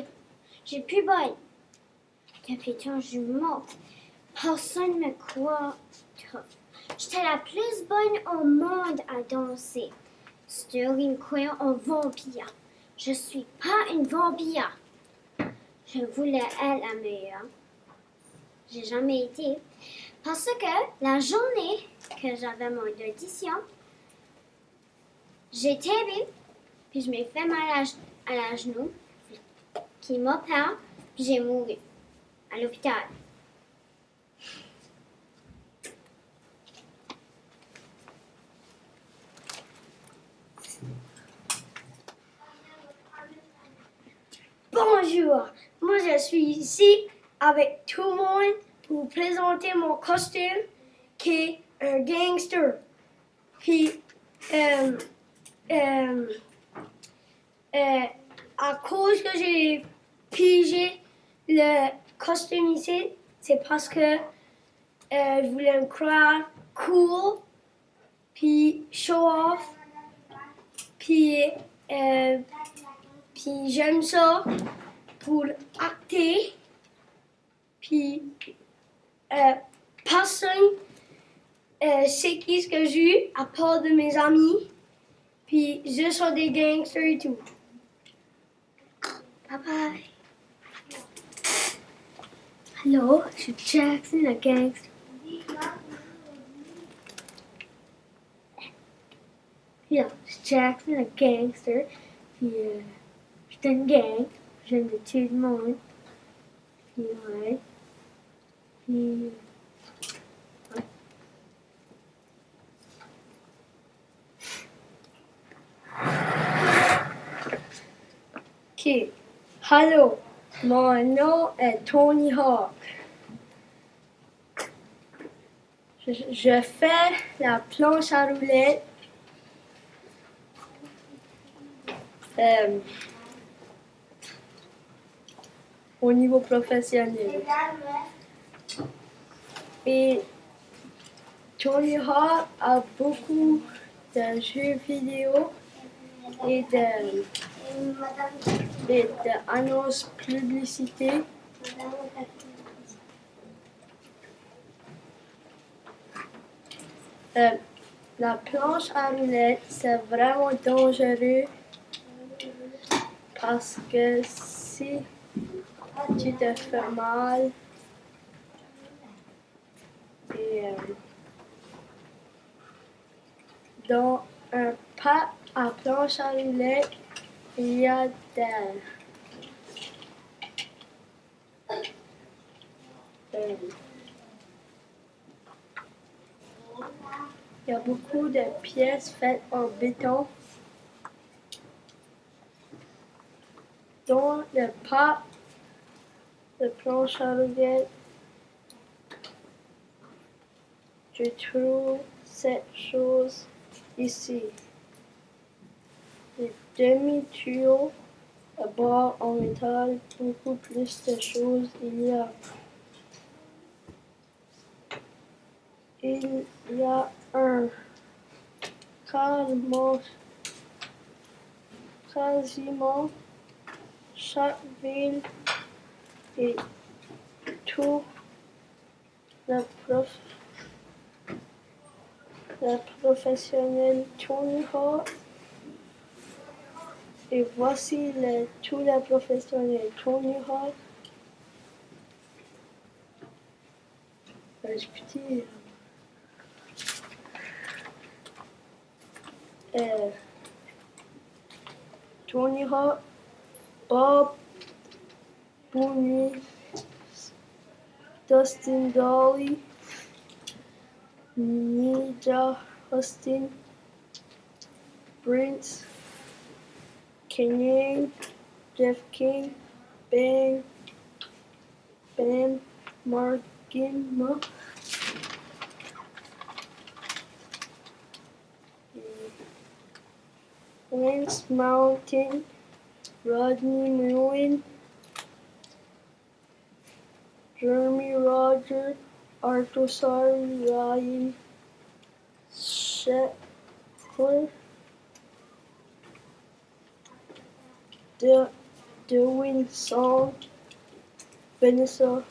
dire. J'ai plus bonne. Depuis quand je monte, personne ne me croit. J'étais la plus bonne au monde à danser. Sterling croyait en vampire. Je suis pas une vampire. Je voulais être la meilleure. J'ai jamais été. Parce que la journée que j'avais mon audition, j'ai tombé, puis je m'ai fait mal à la genou, qui m'opère, puis j'ai mouru à l'hôpital. Bonjour, moi je suis ici avec tout le monde pour vous présenter mon costume qui est un gangster. Puis, à cause que j'ai pigé le costume ici, c'est parce que je voulais me croire cool, puis show off, puis j'aime ça pour acter, puis personne sait qui ce que j'ai à part de mes amis, puis je suis des gangsters et tout. Bye bye. Hello, je suis Jackson, le gangster. Yeah, je suis Jackson, le gangster. Puis, je suis une gang. J'aime de tuer le monde. Puis, ouais. Puis, ouais. Ok. Hello, mon nom est Tony Hawk. Je fais la planche à roulettes. Au niveau professionnel. Et Tony Hawk a beaucoup de jeux vidéo et d'annonces publicité. La planche à roulettes, c'est vraiment dangereux parce que si tu te fais mal et dans un pas à planche à roulettes, il y a il y a beaucoup de pièces faites en béton. Dans le pas de planche à roulettes, je trouve cette chose ici. Les demi-tuyaux à bord en métal, beaucoup plus de choses il y a un quasiment chaque ville et tout le professionnel Tony Hawk. Et voici tous les professionnels Tony Hawk. Je peux dire. Tony Hawk, Bob Booney, Dustin Dolly, Ninja Austin, Prince, Kenyan, Jeff King, Bam, Margin, Lance Mountain, Rodney Mullen, Jeremy Roger, Arthur Sari, Ryan Shetler, Derwin Salt, Vanessa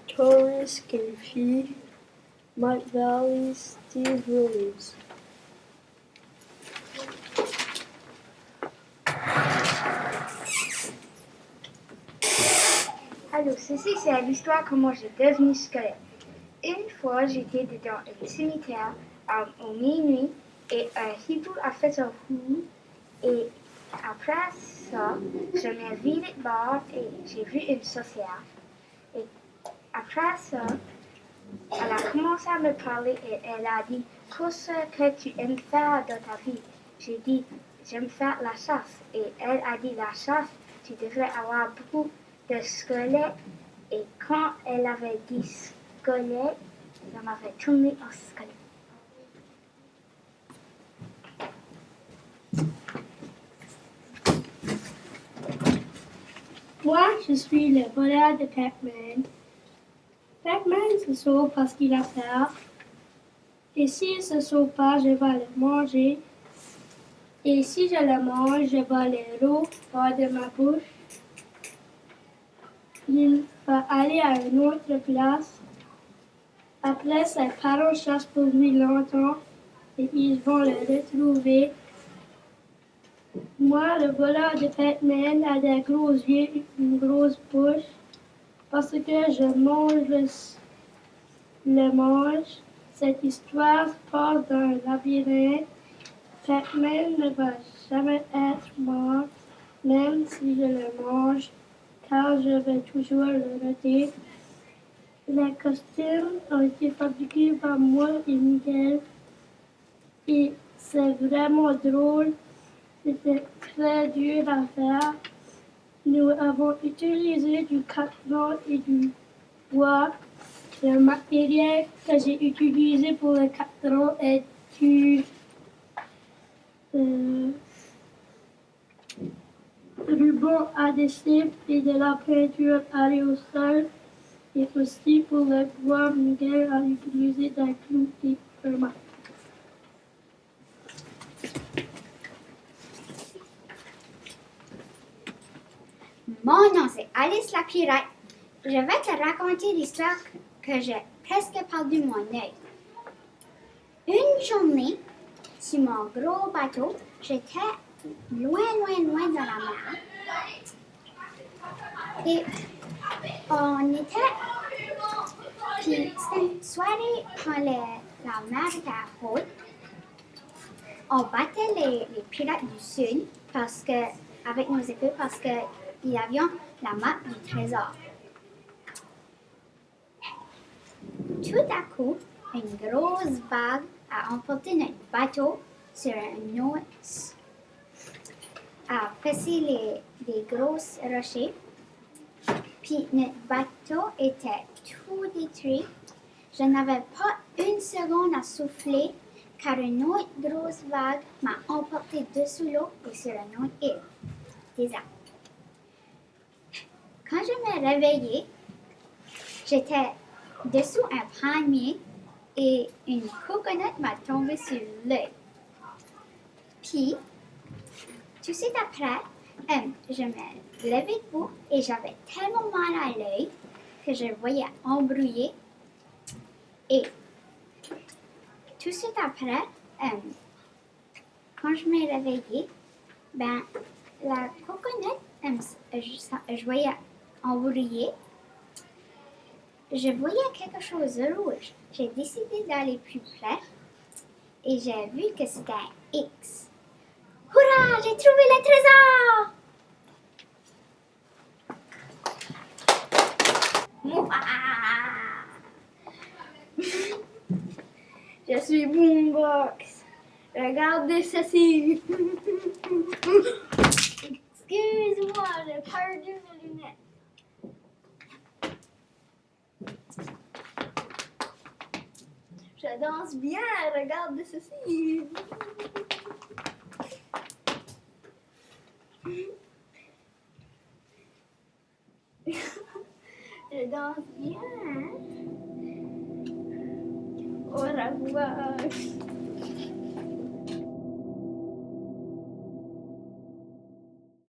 Torres, Kenfi, Mike Valley, Steve Williams. Allô, ceci c'est l'histoire comment j'ai devenu squelette. Une fois, j'étais dans un cimetière au minuit et un hibou a fait son fou. Et après ça, je me vidé de bord et j'ai vu une sorcière. Et après ça, elle a commencé à me parler et elle a dit qu'est-ce que tu aimes faire dans ta vie. J'ai dit j'aime faire la chasse. Et elle a dit la chasse, tu devrais avoir beaucoup de squelettes. Et quand elle avait dit squelette, ça m'avait tourné en squelette. Moi, je suis le voleur de Pac-Man. Pac-Man se sauve parce qu'il a peur. Et s'il se sauve pas, je vais le manger. Et si je le mange, je vais le roux hors de ma bouche. Il va aller à une autre place. Après, ses parents chassent pour lui longtemps et ils vont le retrouver. Moi, le voleur de Pac-Man, a des gros yeux, une grosse bouche, parce que je le mange. Cette histoire se passe dans un labyrinthe. Pac-Man ne va jamais être mort, même si je le mange, car je vais toujours le noter. Les costumes ont été fabriqués par moi et Miguel, et c'est vraiment drôle. C'était très dur à faire. Nous avons utilisé du carton et du bois. Le matériel que j'ai utilisé pour le carton est du ruban adhésif et de la peinture aérosol. Et aussi pour le bois, Miguel a utilisé des clous et un marteau. Mon nom, c'est Alice la pirate. Je vais te raconter l'histoire que j'ai presque perdu mon œil. Une journée, sur mon gros bateau, j'étais loin dans la mer. Et on était... Puis c'était une soirée quand la mer était haute. On battait les pirates du Sud avec nos épées parce que nous avions la map du trésor. Tout à coup, une grosse vague a emporté notre bateau sur une autre, a fait les grosses rochers. Puis notre bateau était tout détruit. Je n'avais pas une seconde à souffler car une autre grosse vague m'a emporté dessous l'eau et sur une autre île. Déjà. Quand je me réveillais, j'étais dessous un palmier et une coconut m'a tombé sur l'œil. Puis, tout de suite après, je me levais debout et j'avais tellement mal à l'œil que je voyais embrouillé. Et tout de suite après, quand je me réveillais, la coconut, je voyais embrouillé. Je voyais quelque chose de rouge. J'ai décidé d'aller plus près et j'ai vu que c'était un X. Hurrah! J'ai trouvé le trésor! Je suis Boombox. Regardez ceci. Excuse-moi, j'ai perdu mes lunettes. Je danse bien, regarde ceci. Je danse bien. Au revoir.